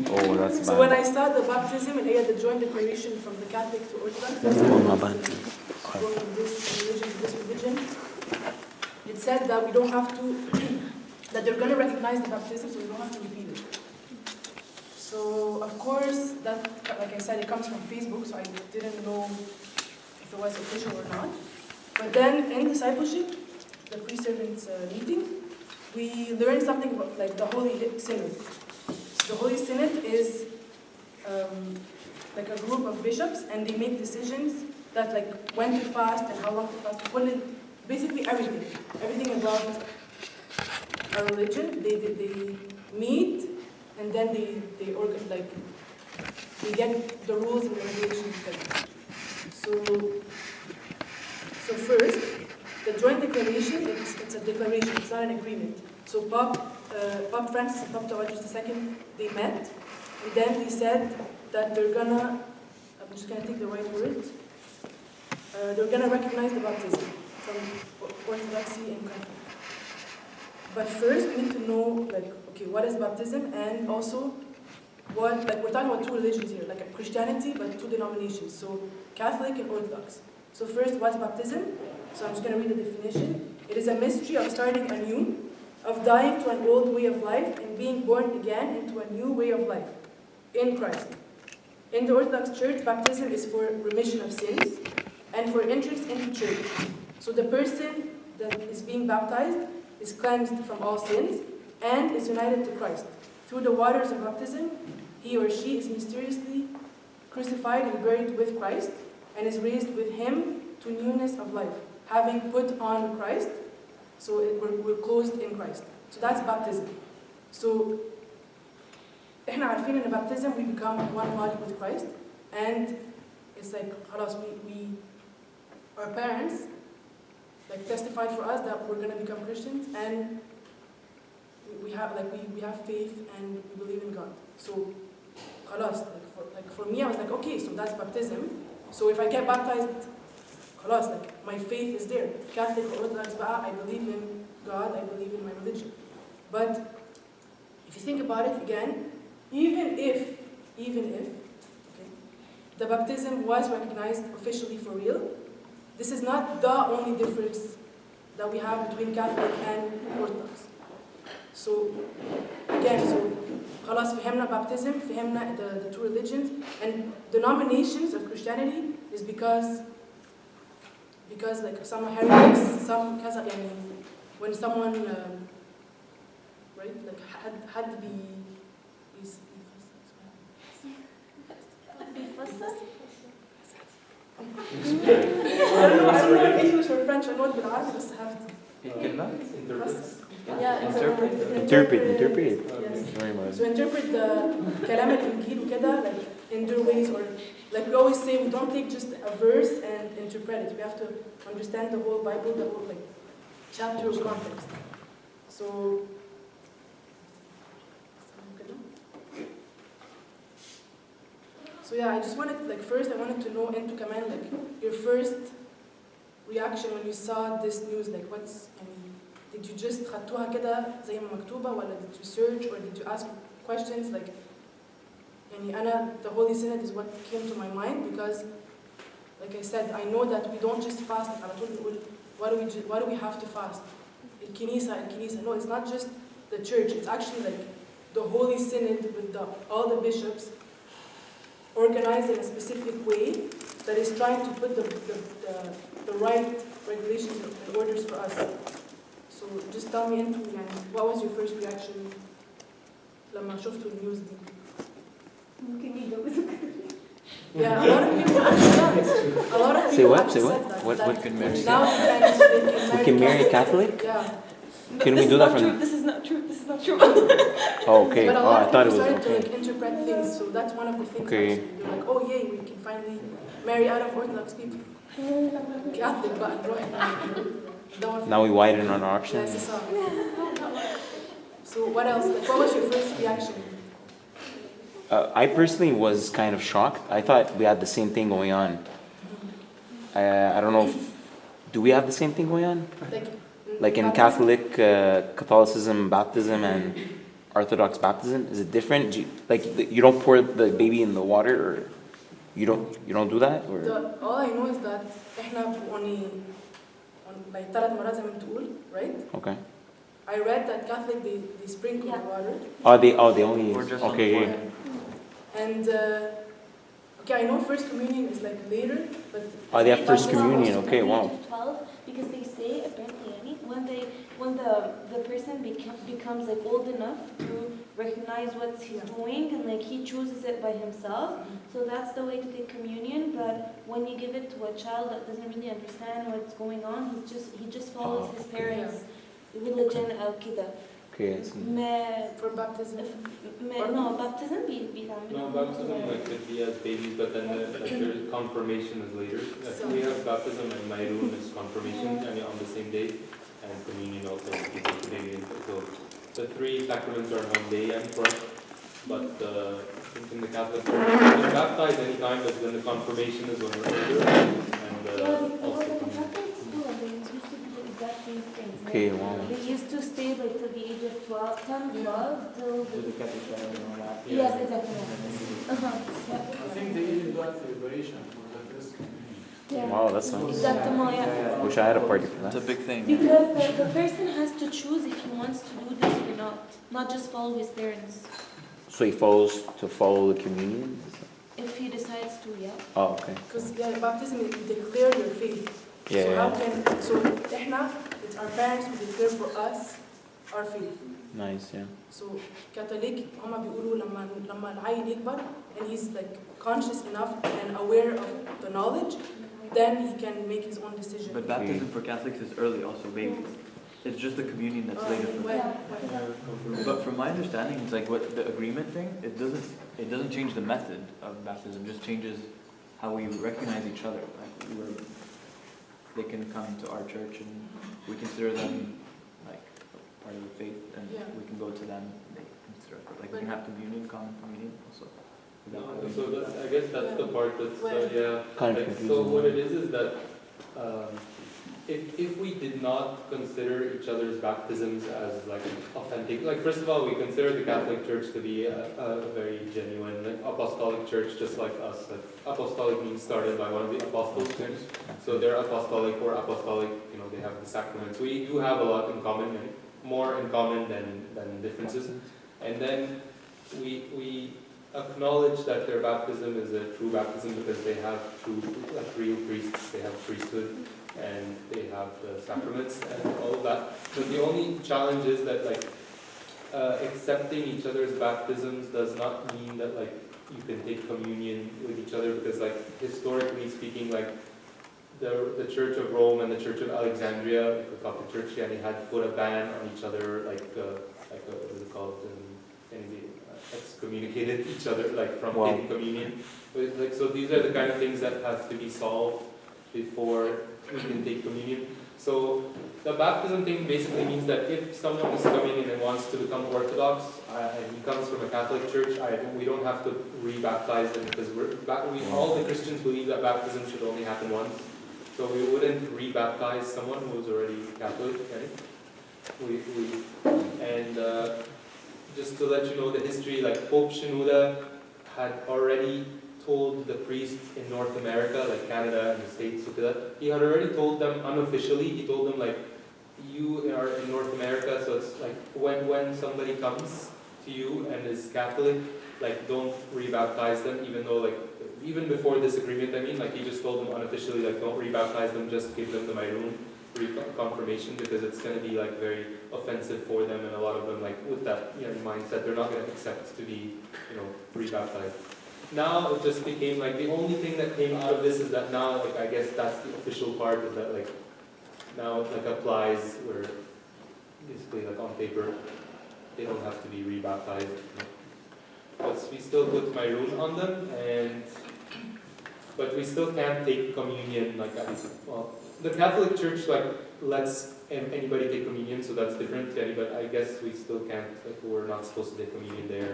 Oh, that's So when I saw the baptism and the joint declaration from the Catholic to Orthodox, going from this religion to this religion, it said that we don't have to, that they're going to recognize the baptism, so we don't have to repeat it. So of course, that, like I said, it comes from Facebook, so I didn't know if it was official or not. But then in discipleship, the pre-servants meeting, we learned something about like the Holy Synod. So the Holy Synod is like a group of bishops, and they make decisions that like when to fast and how long to fast, basically everything about our religion. They meet, and then they organize, like they get the rules and the regulations together. So first, the joint declaration, it's a declaration, it's not an agreement. So Pope Francis and Pope Tawadros II, they met, and then they said that they're gonna, I'm just gonna take the right words, they're gonna recognize the baptism from Orthodoxy and Catholic. But first, we need to know, like, okay, what is baptism, and also what, like, we're talking about two religions here, like Christianity, but two denominations, so Catholic and Orthodox. So first, what's baptism? So I'm just going to read the definition. It is a mystery of starting anew, of dying to an old way of life, and being born again into a new way of life in Christ. In the Orthodox Church, baptism is for remission of sins and for entrance into church. So the person that is being baptized is cleansed from all sins and is united to Christ. Through the waters of baptism, he or she is mysteriously crucified and buried with Christ, and is raised with him to newness of life, having put on Christ, so we're clothed in Christ. So that's baptism. So احنا عارفين in baptism we become one body with Christ, and it's like خلاص our parents like testified for us that we're going to become Christians, and we have faith and we believe in God. So خلاص, like for me, I was like, okay, so that's baptism. So if I get baptized, خلاص, like my faith is there. Catholic or Orthodox, I believe in God, I believe in my religion. But if you think about it again, even if okay, the baptism was recognized officially for real, this is not the only difference that we have between Catholic and Orthodox. So again, خلاص فهمنا baptism, فهمنا the two religions, and denominations of Christianity is because like some heretics, some كذا يعني when someone right, like had to be I don't know English or French, I know it بالعربي بس have to interpret. Yes. Very much. So interpret the كلام الإنجيل وكده, like in their ways, or like we always say, we don't take just a verse and interpret it. We have to understand the whole Bible, the whole like chapter of context. So yeah, I just wanted, like, first I wanted to know into command, like, your first reaction when you saw this news, like, did you just خدتوها كده زي ما مكتوبة, ولا did you search, or did you ask questions, like, the Holy Synod is what came to my mind, because, like I said, I know that we don't just fast, على طول نقول, why do we have to fast? الكنيسة, no, it's not just the church, it's actually like the Holy Synod with all the bishops organized in a specific way that is trying to put the right regulations and orders for us. So just tell me what was your first reaction لما شفتوا النيوز دي؟ ممكن يجوزوا Yeah, a lot of people actually said. A lot of people Say what? What can marry? Now We can marry a Catholic? Yeah. Can we do that for them? This is not true. Oh, okay. But a lot of I thought it people was started to okay. like interpret things, so that's one of the things. Okay. Actually. They're like, oh yay, we can finally marry out of Orthodox people. Catholic, but Now we widen on our options. Yes, so what else? Like, what was your first reaction? I personally was kind of shocked. I thought we had the same thing going on. I don't know. Do we have the same thing going on? Like in Catholic, Catholicism, baptism, and Orthodox baptism? Is it different? You don't pour the baby in the water, or you don't do that, or? All I know is that احنا only like 3 مرات زي ما بتقول, right? Okay. I read that Catholic they sprinkle the water. They only Or just on okay, the yeah. forehead. And okay, I know First Communion is like later, but They have First baptism Communion. also- Okay, wow. 12, because they say apparently when the person becomes like old enough to recognize what he's doing, and like he chooses it by himself, so that's the way to take communion. But when you give it to a child that doesn't really understand what's going on, he just follows his parents' religion أو كده. Okay, I see. for baptism. No, baptism بيتعمل. No, baptism like could be as babies, but then their confirmation is later. Like we have baptism and Mayrun is confirmation, I mean, on the same day, and communion also. So the 3 sacraments are on one day, and correct. But I think in the Catholic Church, you can baptize any time, but then the confirmation is when we're older, and also communion. Okay, wow. They used to stay like till the age of 12, 10, 12, till Do the catechism and all that. yes, exactly. I think they even got preparation for the first communion. Wow, that's nice. Exactement, yeah. Wish I had a party for It's a that. big thing. Because the person has to choose if he wants to do this or not just follow his parents. So he follows to follow the communion? If he decides to, yeah. Oh, okay. Because baptism you declare your faith. Yeah, So yeah. how can احنا it's our parents who declare for us our faith. Nice, yeah. So Catholic هما بيقولوا لما العيل يكبر and he's like conscious enough and aware of the knowledge, then he can make his own decision. But baptism for Catholics is early, also babies. It's just the communion that's later for them. But from my understanding, it's like what the agreement thing. It doesn't change the method of baptism. It just changes how we recognize each other. Like they can come to our church and we consider them like part of the faith, and we can go to them. And they consider us, like we can have communion, common communion also. No, so I guess that's the part that's Kind of like, confusing. so what it is that if we did not consider each other's baptisms as like authentic, like first of all we consider the Catholic Church to be a very genuine like apostolic church, just like us. Like apostolic means started by one of the apostles, so they're apostolic or apostolic. You know, they have the sacraments. We do have a lot in common, and more in common than differences. And then we acknowledge that their baptism is a true baptism because they have like real priests. They have priesthood, and they have the sacraments and all of that. But the only challenge is that like accepting each other's baptisms does not mean that like you can take communion with each other, because like historically speaking, like the Church of Rome and the Church of Alexandria, like the Catholic Church, yeah, they had put a ban on each other, like what is it called? And they excommunicated each other like from taking communion. Like so, these are the kind of things that have to be solved before we can take communion. So the baptism thing basically means that if someone is coming in and wants to become Orthodox, and he comes from a Catholic church, we don't have to re-baptize them, because all the Christians believe that baptism should only happen once. So we wouldn't re-baptize someone who is already Catholic, right? Just to let you know the history, like Pope Shenouda had already told the priests in North America, like Canada and the States, he had already told them unofficially, he told them like, you are in North America, so it's like when somebody comes to you and is Catholic, like don't re-baptize them, even before this agreement, I mean, like he just told them unofficially, like don't re-baptize them, just give them the Mayrun confirmation, because it's going to be like very offensive for them, and a lot of them like with that mindset, they're not going to accept to be re-baptized. Now it just became like the only thing that came out of this is that now, like I guess that's the official part, is that like now it like applies where basically like on paper they don't have to be re-baptized, but we still put Mayrun on them, but we still can't take communion like that. Well, the Catholic Church like lets anybody take communion, so that's different. But I guess we still can't. Like we're not supposed to take communion there.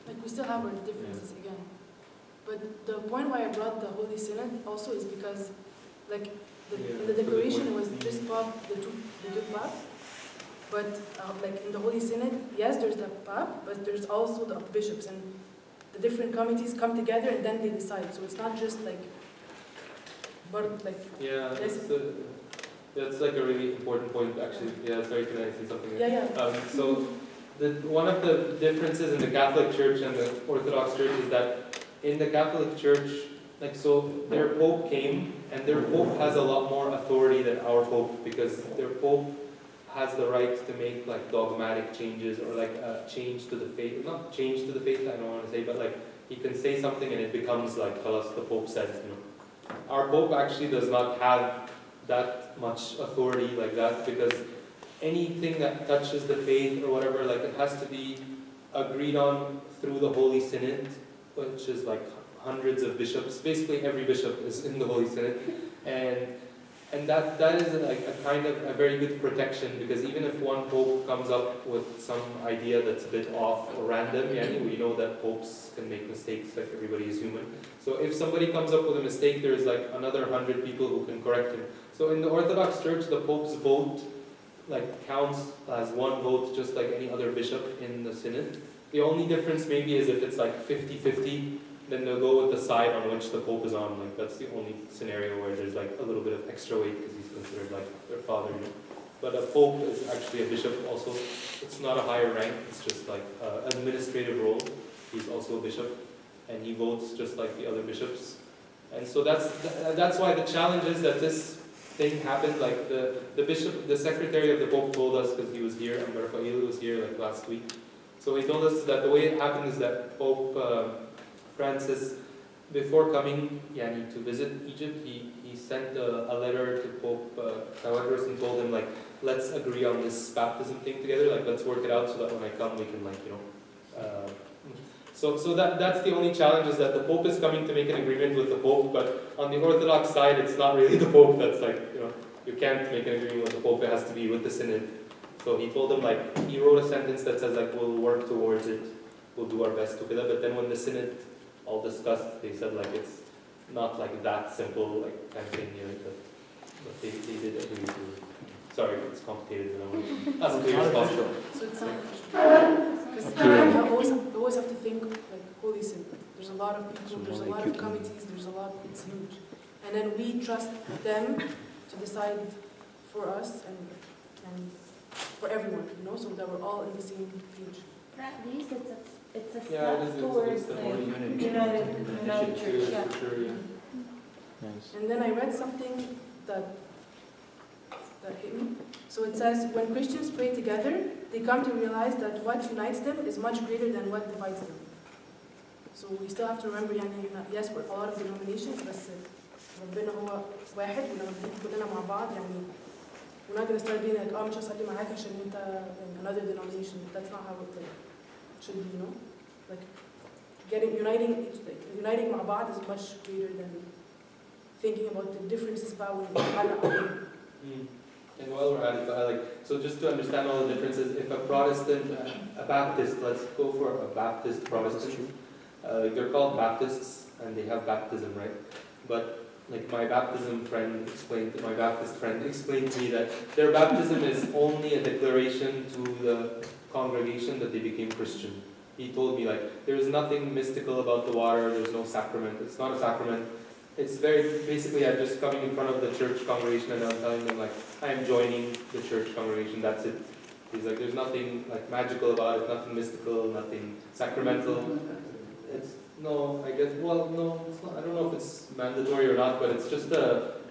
Like we still have our differences again. But the point why I brought the Holy Synod also is because, like, the declaration was this Pope, the two Pope, But like in the Holy Synod, yes, there's the Pope, but there's also the bishops, and the different committees come together and then they decide. So it's not just like, but like, Yeah, yes. that's like a really important point, actually. Yeah, sorry, can I say something? Yeah, yeah. So, one of the differences in the Catholic Church and the Orthodox Church is that in the Catholic Church, like, so their Pope came, and their Pope has a lot more authority than our Pope, because their Pope has the right to make like dogmatic changes or like change to the faith, not change to the faith, I don't want to say, but like he can say something and it becomes like, Kalas, the Pope said, you know. Our Pope actually does not have that much authority like that, because anything that touches the faith or whatever, like it has to be agreed on through the Holy Synod, which is like hundreds of bishops. Basically every bishop is in the Holy Synod, and that is like a kind of a very good protection, because even if one pope comes up with some idea that's a bit off or random, we know that popes can make mistakes, like everybody is human. So if somebody comes up with a mistake, there's like another 100 people who can correct him. So in the Orthodox Church, the pope's vote like counts as one vote, just like any other bishop in the synod. The only difference maybe is if it's like 50-50, then they'll go with the side on which the Pope is on. Like that's the only scenario where there's like a little bit of extra weight because he's considered like their father. You know? But a Pope is actually a bishop also. It's not a higher rank, it's just like an administrative role. He's also a bishop and he votes just like the other bishops. And so that's why the challenge is that this thing happened. Like the bishop, the secretary of the Pope told us, because he was here, and Rafael was here like last week. So he told us that the way it happened is that Pope Francis, before coming to visit Egypt, he sent a letter to Pope Tawadros and told him like, let's agree on this baptism thing together, like let's work it out so that when I come we can like, so that's the only challenge, is that the Pope is coming to make an agreement with the Pope, but on the Orthodox side it's not really the Pope that's like, you can't make an agreement with the Pope, it has to be with the Synod. So he told them like, he wrote a sentence that says like, we'll work towards it, we'll do our best together, but then when the Synod all discussed, they said like it's not like that simple like kind of thing, but they did agree to. Sorry, it's complicated, and I want as clear as possible. So it's not because you always have to think like Holy Synod. There's a lot of people, there's a lot of committees, there's a lot. It's huge, and then we trust them to decide for us and for everyone, so that we're all in the same page. At least it's a Yeah, step towards the United Church. Yeah. For sure, yeah. Nice. And then I read something that hit me. So it says, when Christians pray together, they come to realize that what unites them is much greater than what divides them. So we still have to remember, yes, we're a lot of denominations, بس ربنا هو واحد ولما بنيجي كلنا مع بعض we're not going to start being like, مش هصلي معاك عشان انت another denomination. That's not how it should be, Like uniting مع بعض is much greater than thinking about the differences about And while we're at it, so just to understand all the differences, if a Protestant, a Baptist, let's go for a Baptist Protestant, they're called Baptists and they have baptism, right? But like my Baptist friend explained to me that their baptism is only a declaration to the congregation that they became Christian. He told me like, there's nothing mystical about the water, there's no sacrament, it's not a sacrament. It's basically I'm just coming in front of the church congregation and I'm telling them like, I am joining the church congregation, that's it. He's like, there's nothing like magical about it, nothing mystical, nothing sacramental. It's no, I guess, well, no, it's not, I don't know if it's mandatory or not, but it's just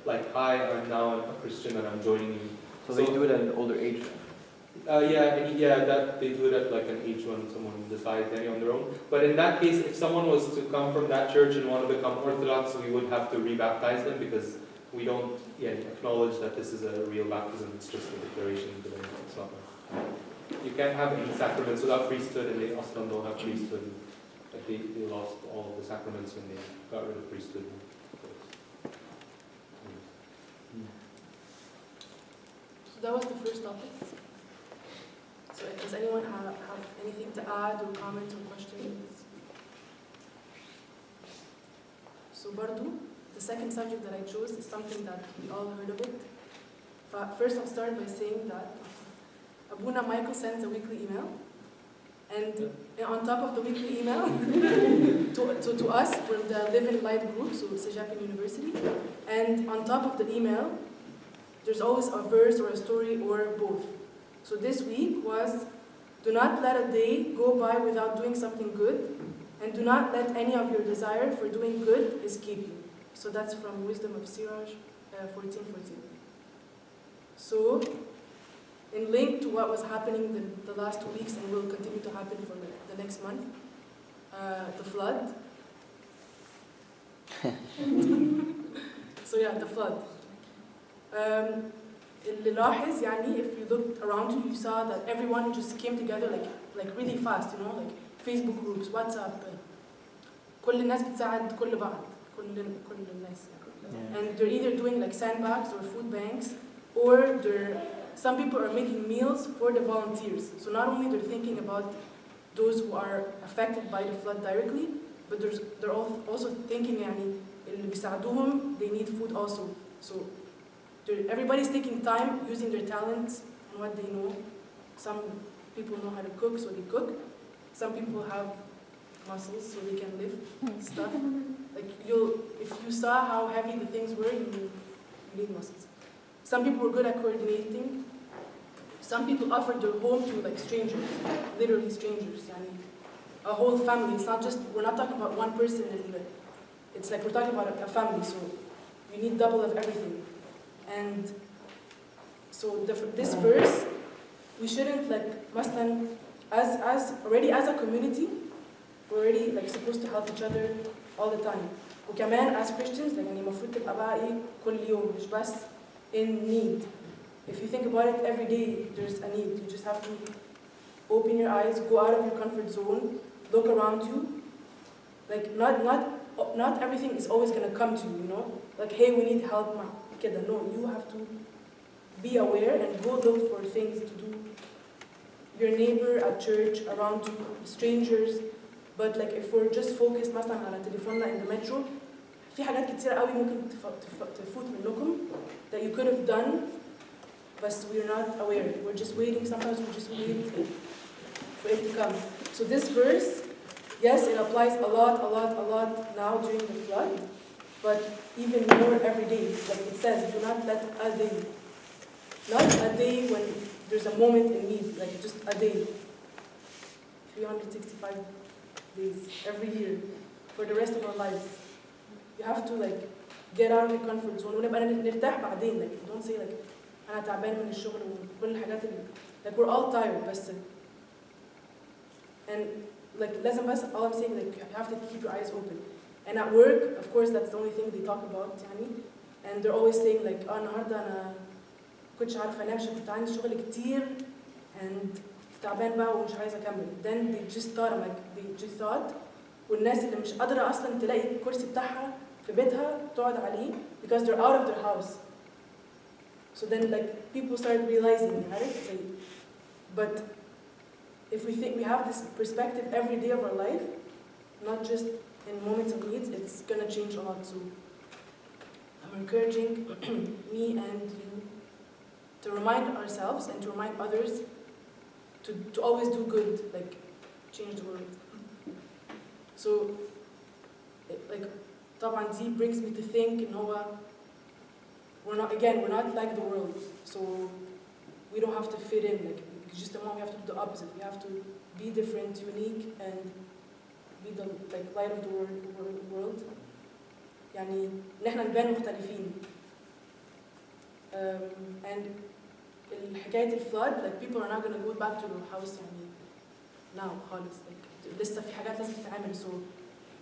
like, hi, I'm now a Christian and I'm joining you. So they do it at an older age then? That they do it at like an age when someone decides on their own. But in that case, if someone was to come from that church and want to become Orthodox, we would have to rebaptize them because we don't acknowledge that this is a real baptism. It's just a declaration. It's not. You can't have any sacraments without priesthood, and they also don't have priesthood. Like they lost all of the sacraments when they got rid of priesthood. So that was the first topic. So does anyone have anything to add or comment or questions? So Bardu, the second subject that I chose is something that we all heard of it. First I'll start by saying that Abuna Michael sends a weekly email, and on top of the weekly email, to us, we're the Live in Light group, so STGJ University, and on top of the email, there's always a verse or a story or both. So this week was, do not let a day go by without doing something good, and do not let any of your desire for doing good escape you. So that's from Wisdom of Siraj 14:14. So, in link to what was happening the last 2 weeks and will continue to happen for the next month, the flood. So yeah, the flood. اللي لاحظ يعني if you looked around you saw that everyone just came together like really fast, you know, like Facebook groups, WhatsApp. كل الناس بتساعد كل بعض, كل الناس. And they're either doing like sandbags or food banks, or some people are making meals for the volunteers. So not only they're thinking about those who are affected by the flood directly, but they're also thinking يعني اللي بيساعدوهم they need food also. So everybody's taking time using their talents and what they know. Some people know how to cook, so they cook. Some people have muscles, so they can lift stuff. Like if you saw how heavy the things were, you need muscles. Some people were good at coordinating. Some people offered their home to like strangers, literally strangers, and a whole family. It's not just, we're not talking about one person, it's like we're talking about a family, so you need double of everything. And so this verse, we shouldn't like, as a community, we're already like supposed to help each other all the time. وكمان as Christians, like يعني المفروض تبقى بقى إيه كل يوم مش بس in need. If you think about it, every day there's a need. You just have to open your eyes, go out of your comfort zone, look around you. Like not everything is always gonna come to you, you know. Like hey, we need help, ma. كده. No, you have to be aware and go look for things to do. Your neighbor at church, around you, strangers. But like if we're just focused مثلا على تليفوننا in the metro, في حاجات كتير قوي ممكن تفوت منكم that you could have done, but we're not aware. We're just waiting. Sometimes we're just waiting for it to come. So this verse, yes, it applies a lot now during the flood, but even more every day. Like it says, do not let a day, not a day when there's a moment in need, like just a day. 365 days every year for the rest of our lives. You have to like get out of your comfort zone. ونبقى نرتاح بعدين. Like don't say like أنا تعبان من الشغل وكل الحاجات اللي like we're all tired بس. And like لازم بس all I'm saying like you have to keep your eyes open. And at work, of course, that's the only thing they talk about يعني. And they're always saying like النهارده أنا كنتش عارفة أنام عشان كنت عندي شغل كتير and تعبان بقى ومش عايزة أكمل. Then they just thought والناس اللي مش قادرة أصلا تلاقي الكرسي بتاعها في بيتها تقعد عليه because they're out of their house. So then like people start realizing, right? But if we think we have this perspective every day of our life, not just in moments of needs, it's gonna change a lot. So I'm encouraging me and you to remind ourselves and to remind others to always do good, like change the world. So like طبعا دي brings me to think إن هو we're not like the world, so we don't have to fit in. Like just the moment we have to do the opposite. We have to be different, unique, and be the like light of the world. يعني نحن نبان مختلفين. And الحكاية الفلود, like people are not gonna go back to their house يعني now خالص. Like لسه في حاجات لازم تتعمل. So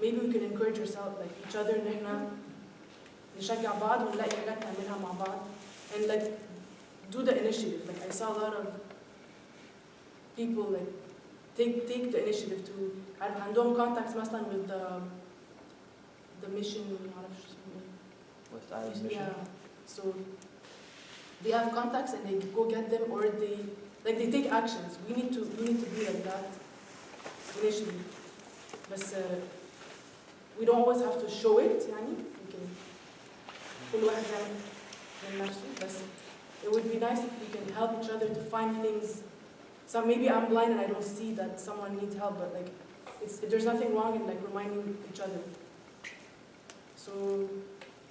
maybe we can encourage ourselves, like each other, إن إحنا نشجع بعض ونلاقي حاجات نعملها مع بعض. And like do the initiative. Like I saw a lot of people like take the initiative to عندهم contacts مثلا with the mission, معرفش اسمه ايه. West Island Mission. Yeah. So they have contacts and they go get them, or they take actions. We need to be like that initially. But we don't always have to show it يعني. كل واحد يعمل من نفسه. But it would be nice if we can help each other to find things So maybe I'm blind and I don't see that someone needs help, but like, there's nothing wrong in like reminding each other. So,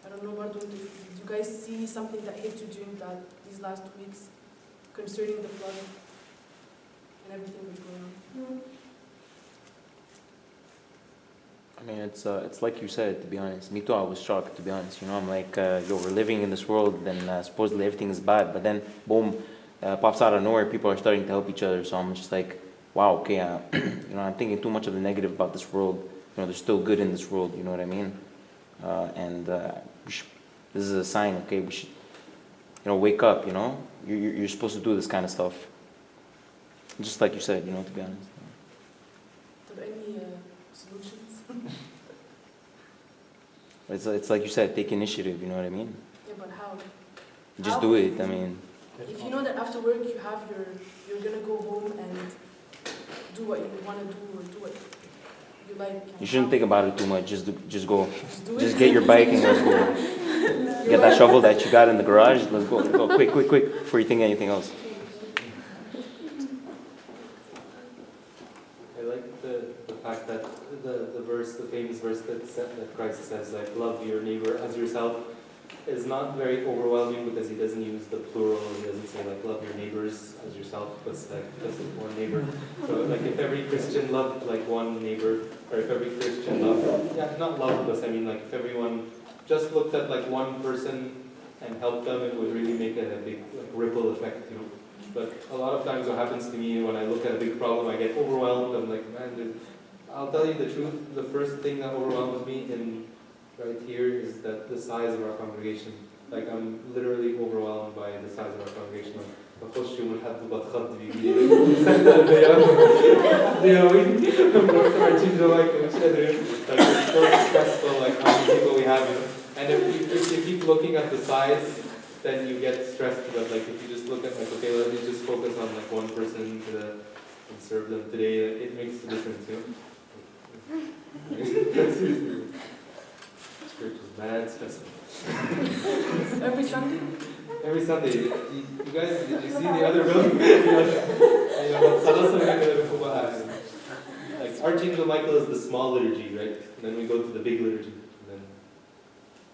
I don't know about did you guys see something that hit you during these last 2 weeks concerning the flood and everything that's going on? I mean, it's like you said, to be honest. Me too, I was shocked, to be honest. You know, I'm like, yo, we're living in this world, and supposedly everything is bad, but then, boom, pops out of nowhere, people are starting to help each other, so I'm just like, wow, okay, you know, I'm thinking too much of the negative about this world. You know, there's still good in this world, you know what I mean? This is a sign, okay, we should, you know, wake up, you know? You're supposed to do this kind of stuff. Just like you said, you know, to be honest. Are there any solutions? It's like you said, take initiative, you know what I mean? Yeah, but how? Just do it, I mean. If you know that after work you're gonna go home and do what you want to do or do what you like. You shouldn't think about it too much, just go. Just do it. Just get your bike and let's go. Get that shovel that you got in the garage, let's go, quick, before you think anything else. I like the fact that the famous verse that Christ says, like, love your neighbor as yourself, is not very overwhelming because he doesn't use the plural. He doesn't say, like, love your neighbors as yourself, but it's like just one neighbor. So, like, if every Christian loved, like, one neighbor, or if every Christian loved, not loved us, I mean, like, if everyone just looked at, like, one person and helped them, it would really make a big, like, ripple effect, you know. But a lot of times what happens to me when I look at a big problem, I get overwhelmed. I'm like, man, I'll tell you the truth. The first thing that overwhelms me right here is that the size of our congregation. Like, I'm literally overwhelmed by the size of our congregation. بخش يوم الأحد وبتخض بيجي like, it's so stressful, like how many people we have, you know. And if you keep looking at the size, then you get stressed. But like if you just look at like, okay, let me just focus on like one person and serve them today, it makes a difference, you know. Church is mad stressful. Every Sunday? Every Sunday. You guys, did you see the other building? Like Archangel Michael is the small liturgy, right? And then we go to the big liturgy. And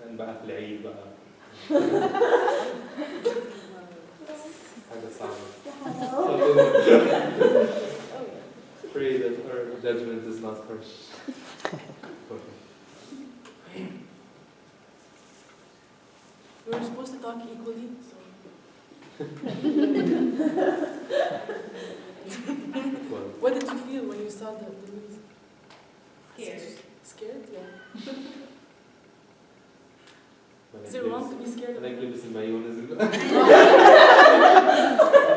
then بقى في العيد بقى. Pray that our judgment is not harsh. We were supposed to talk equally, so. What did you feel when you saw the news? Scared. Scared? Yeah. Is Is it wrong to be scared? I like lipsing my own, isn't it? How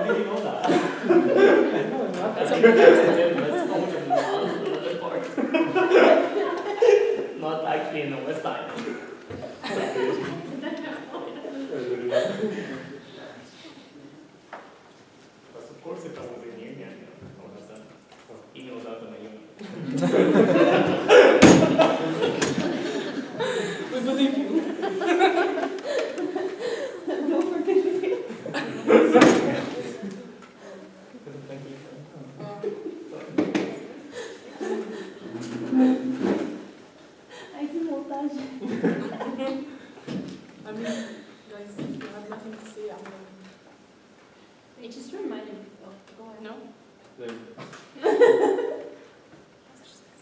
did you know that? That's That's the part. Not actually in the west side. But of course, if I was in union, I would have done. He knows out of my union. We believe you. No, forget me. Thank you. I see montage. I mean, guys, if you have nothing to say, I'm going It just reminded me. Oh, go on. No?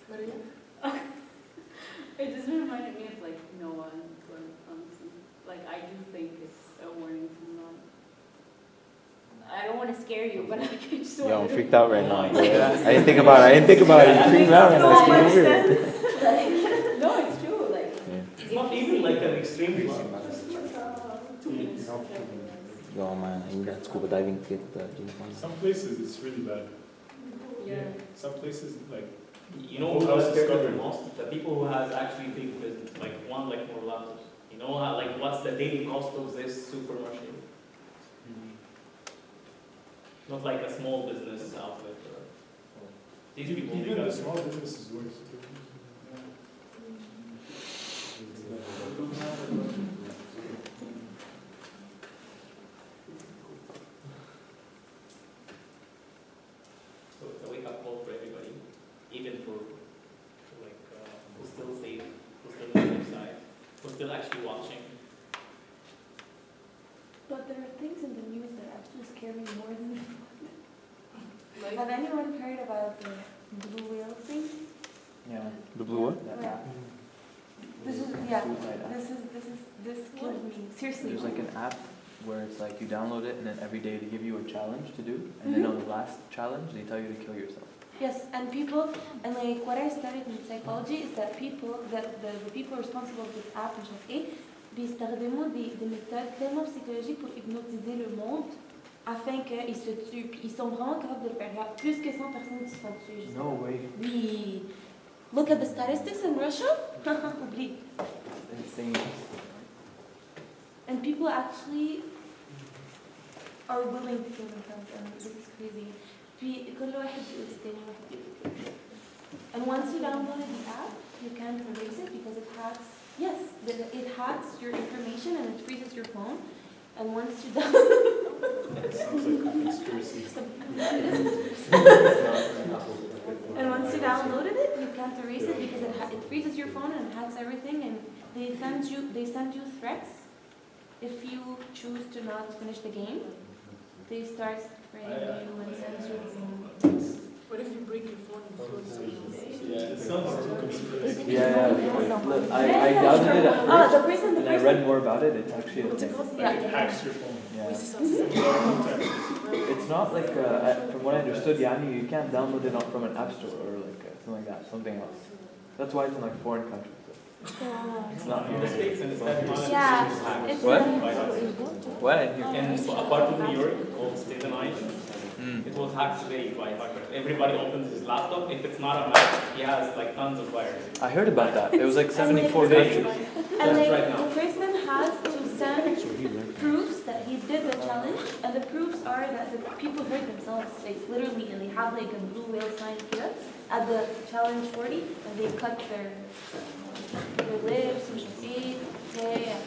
Maria? It just reminded me of like Noah and like I do think it's a warning to not. I don't want to scare you, but I just Yo, I'm want to. freaked out right now. I didn't think about it. You're freaking me out right now. It's getting weird. No, it's true. Like, It's not even like an extreme flood. Yo, man, I need that scuba diving kit. Some places it's really bad. Yeah. Some places like You know who has scared me the most? The people who has actually big business, like one like more laptops. You know how, like what's the daily cost of this super machine? Not like a small business outlet. These people, they even the got small businesses worse. still actually watching. But there are things in the news that actually scare me more than Like, Have anyone heard about the blue whale thing? Yeah. The blue what? That Yeah. app. This is this kills me. Seriously. There's like an app where it's like you download it and then every day they give you a challenge to do, and then on the last challenge they tell you to kill yourself. Yes, and people, and like what I studied in psychology is that people, that the people responsible for this app مش عارف ايه بيستخدموا des méthodes tellement psychologiques pour hypnotiser le monde afin qu'ils se tuent. Puis ils sont vraiment capables de le faire. Il y a plus que 100 personnes qui se font tuer. Juste. No way. Oui. Look at the statistics in Russia. Oublie. Insane. And people actually are willing to kill themselves, and this is crazy. في كل واحد بيقول الثاني واحد بيقول كده. And once you download the app, you can't erase it because it hacks. Yes, it hacks your information and it freezes your phone. And once you download, Sounds like a conspiracy. and once you downloaded it, you can't erase it because it freezes your phone and hacks everything. And they send you threats if you choose to not finish the game. They start spraying you and send you. what if you break your phone and throw it somewhere? Yeah, it sounds too conspiracy. Yeah. Look, I downloaded it at Oh, first, the person. and I read more about it. It's actually a What's it thing. called? Yeah. It hacks your phone. Yeah. Oui, c'est ça, c'est ça. It's not like, from what I understood, Yani, you can't download it from an app store or like something like that, something else. That's why it's in like foreign countries. It's not In the here. States and it's that Yeah, it's What? What? What? In a part of New York called Staten Island, it was hacked today by hackers. Everybody opens his laptop. If it's not a Mac, he has like tons of viruses. I heard about that. It was like 74 Today. countries. And That's like right now. the person has to send proofs that he did the challenge, and the proofs are that the people hurt themselves, like literally, and they have like a blue whale sign here at the challenge 40, and they cut their lips, which is yeah.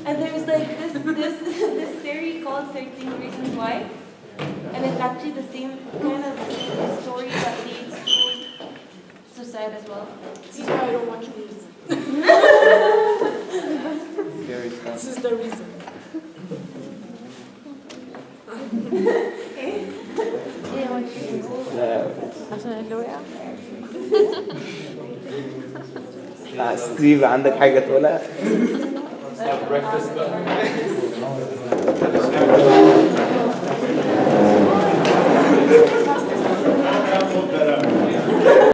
And there's like this theory called 13 Reasons Why, and it's actually the same kind of story that leads to suicide as well. This is why I don't watch news. Scary stuff. This is the reason. ستيف عندك حاجة تقولها؟ Have breakfast done.